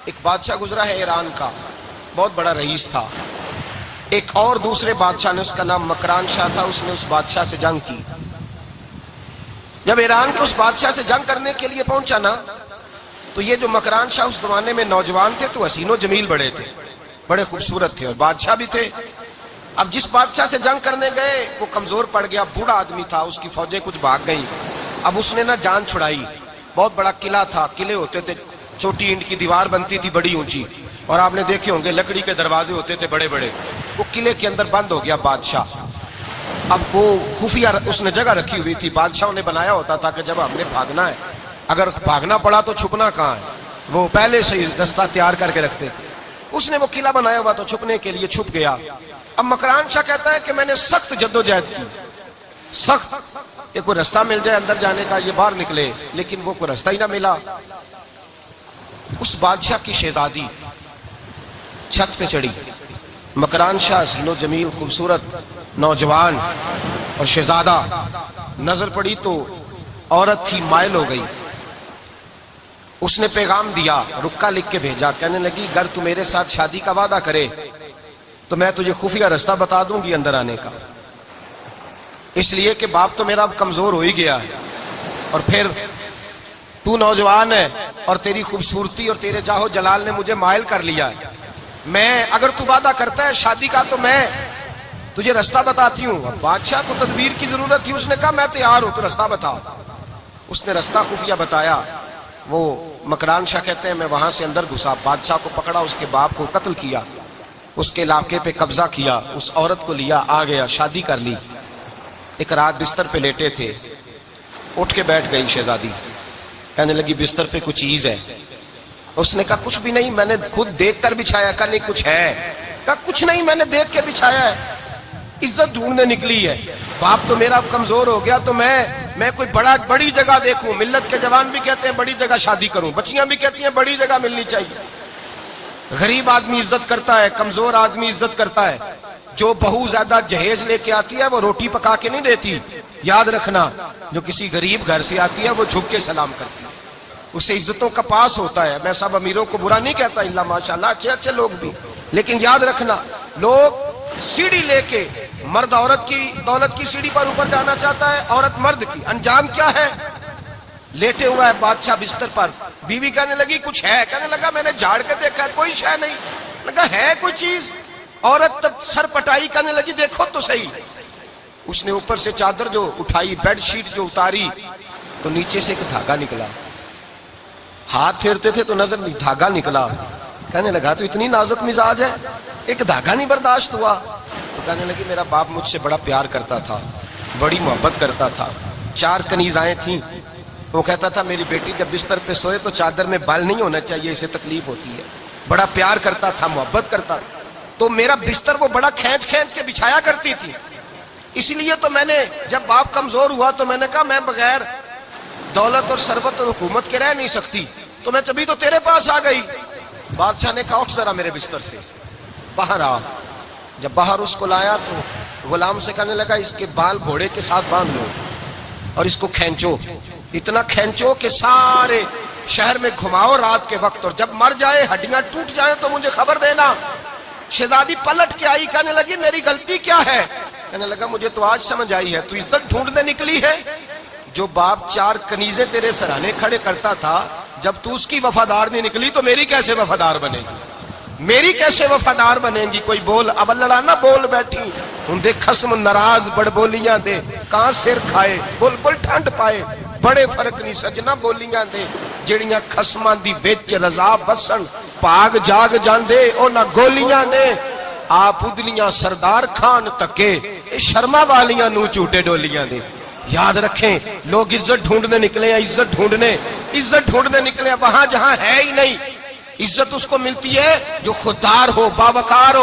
ایک بادشاہ گزرا ہے ایران کا، بہت بڑا رئیس تھا۔ ایک اور دوسرے بادشاہ نے، اس کا نام مکران شاہ تھا، اس نے اس بادشاہ سے جنگ کی۔ جب ایران کے اس بادشاہ سے جنگ کرنے کے لیے پہنچا نا، تو یہ جو مکران شاہ اس زمانے میں نوجوان تھے تو حسین و جمیل بڑے تھے، بڑے خوبصورت تھے اور بادشاہ بھی تھے۔ اب جس بادشاہ سے جنگ کرنے گئے وہ کمزور پڑ گیا، بوڑھا آدمی تھا، اس کی فوجیں کچھ بھاگ گئیں۔ اب اس نے نا جان چھڑائی، بہت بڑا قلعہ تھا، قلعے ہوتے تھے، چھوٹی اینٹ کی دیوار بنتی تھی بڑی اونچی، اور آپ نے دیکھے ہوں گے لکڑی کے دروازے ہوتے تھے بڑے بڑے۔ وہ قلعے کے اندر بند ہو گیا بادشاہ۔ اب وہ خفیہ اس نے جگہ رکھی ہوئی تھی، بادشاہوں نے بنایا ہوتا تھا کہ جب ہم نے بھاگنا ہے، اگر بھاگنا پڑا تو چھپنا کہاں ہے، وہ پہلے سے ہی رستہ تیار کر کے رکھتے تھے۔ اس نے وہ قلعہ بنایا ہوا تو چھپنے کے لیے چھپ گیا۔ اب مکران شاہ کہتا ہے کہ میں نے سخت جدوجہد کی، سخت کہ کوئی رستہ مل جائے اندر جانے کا، یہ باہر نکلے، لیکن وہ کوئی رستہ ہی نہ ملا۔ اس بادشاہ کی شہزادی چھت پہ چڑھی، مکران شاہ حسین و جمیل خوبصورت نوجوان اور شہزادہ، نظر پڑی تو عورت تھی، مائل ہو گئی۔ اس نے پیغام دیا، رکا لکھ کے بھیجا، کہنے لگی اگر تو میرے ساتھ شادی کا وعدہ کرے تو میں تجھے خفیہ رستہ بتا دوں گی اندر آنے کا، اس لیے کہ باپ تو میرا اب کمزور ہو ہی گیا ہے، اور پھر تو نوجوان ہے اور تیری خوبصورتی اور تیرے جاہ و جلال نے مجھے مائل کر لیا ہے۔ میں اگر تو وعدہ کرتا ہے شادی کا تو میں تجھے رستہ بتاتی ہوں۔ اب بادشاہ کو تدبیر کی ضرورت تھی، اس نے کہا میں تیار ہوں، تو رستہ بتا۔ اس نے رستہ خفیہ بتایا۔ وہ مکران شاہ کہتے ہیں میں وہاں سے اندر گھسا، بادشاہ کو پکڑا، اس کے باپ کو قتل کیا، اس کے علاقے پہ قبضہ کیا، اس عورت کو لیا، آ گیا، شادی کر لی۔ ایک رات بستر پہ لیٹے تھے، اٹھ کے بیٹھ گئی شہزادی، کہنے لگی بستر پہ کچھ چیز ہے۔ اس نے کہا کچھ بھی نہیں، میں نے خود دیکھ کر بچھایا۔ کہا نہیں کچھ ہے۔ کہا کچھ نہیں، میں نے دیکھ کے بچھایا ہے، عزت ڈھونڈنے نکلی ہے، باپ تو میرا کمزور ہو گیا تو میں کوئی بڑی جگہ دیکھوں۔ ملت کے جوان بھی کہتے ہیں بڑی جگہ شادی کروں، بچیاں بھی کہتی ہیں بڑی جگہ ملنی چاہیے۔ غریب آدمی عزت کرتا ہے، کمزور آدمی عزت کرتا ہے۔ جو بہو زیادہ جہیز لے کے آتی ہے وہ روٹی پکا کے نہیں دیتی، یاد رکھنا، جو کسی غریب گھر سے آتی ہے وہ جھک کے سلام کرتی ہے، اسے عزتوں کا پاس ہوتا ہے۔ میں سب امیروں کو برا نہیں کہتا، اللہ ماشاءاللہ اچھے اچھے لوگ بھی، لیکن یاد رکھنا لوگ سیڑھی لے کے، مرد عورت کی دولت کی سیڑھی پر اوپر جانا چاہتا ہے، عورت مرد کی، انجام کیا ہے؟ لیٹے ہوا ہے بادشاہ بستر پر، بیوی کہنے لگی کچھ ہے، کہنے لگا میں نے جھاڑ کے دیکھا ہے کوئی شے نہیں، لگا ہے کوئی چیز؟ عورت تب سر پٹائی، کہنے لگی دیکھو تو صحیح۔ اس نے اوپر سے چادر جو اٹھائی، بیڈ شیٹ جو اتاری، تو نیچے سے ایک دھاگا نکلا، ہاتھ پھیرتے تھے تو نظر نہیں، دھاگا نکلا۔ کہنے لگا تو اتنی نازک مزاج ہے، ایک دھاگا نہیں برداشت ہوا؟ تو کہنے لگی میرا باپ مجھ سے بڑا پیار کرتا تھا، بڑی محبت کرتا تھا، 4 کنیزائیں تھیں، وہ کہتا تھا میری بیٹی جب بستر پہ سوئے تو چادر میں بال نہیں ہونا چاہیے، اسے تکلیف ہوتی ہے، بڑا پیار کرتا تھا، محبت کرتا تھا، تو میرا بستر وہ بڑا کھینچ کھینچ کے بچھایا کرتی تھی، اس لیے تو میں نے جب باپ کمزور ہوا تو میں نے کہا میں بغیر دولت اور ثروت اور حکومت کے رہ نہیں سکتی، تو میں تبھی تو تیرے پاس آ گئی۔ بادشاہ نے کہا اٹھ ذرا میرے بستر سے، باہر آ۔ جب باہر اس کو لایا تو غلام سے کہنے لگا اس کے بال گھوڑے کے ساتھ باندھ لو اور اس کو کھینچو، اتنا کھینچو کہ سارے شہر میں گھماؤ رات کے وقت، اور جب مر جائے ہڈیاں ٹوٹ جائیں تو مجھے خبر دینا۔ شہزادی پلٹ کے آئی، کہنے لگی میری غلطی کیا ہے؟ کہنے لگا مجھے تو آج سمجھ آئی ہے، تو عزت ڈھونڈنے نکلی ہے۔ جو باپ 4 کنیزیں تیرے سرانے کھڑے کرتا تھا، جب تو اس کی وفادار نہیں نکلی تو میری کیسے وفادار بنے گی؟ میری کیسے وفادار بنے گی؟ کوئی بول، اب لڑا نہ بول بیٹھی ہوں دے خصم ناراض بڑ بولیاں دے، کہاں سر کھائے بول بول ٹھنڈ پائے، بڑے فرق نہیں سجنا بولیاں دے، جڑیاں خصماں دی وچ رضا وسن، پاگ جاگ جاندے او نہ گولیاں دے، آپ ادلیاں سردار خان تکے، شرما والیاں نو چوٹے ڈولیاں دے۔ یاد رکھیں لوگ عزت ڈھونڈنے نکلے ہیں، عزت ڈھونڈنے نکلے ہیں وہاں جہاں ہے ہی نہیں۔ عزت اس کو ملتی ہے جو خوددار ہو، باوقار ہو۔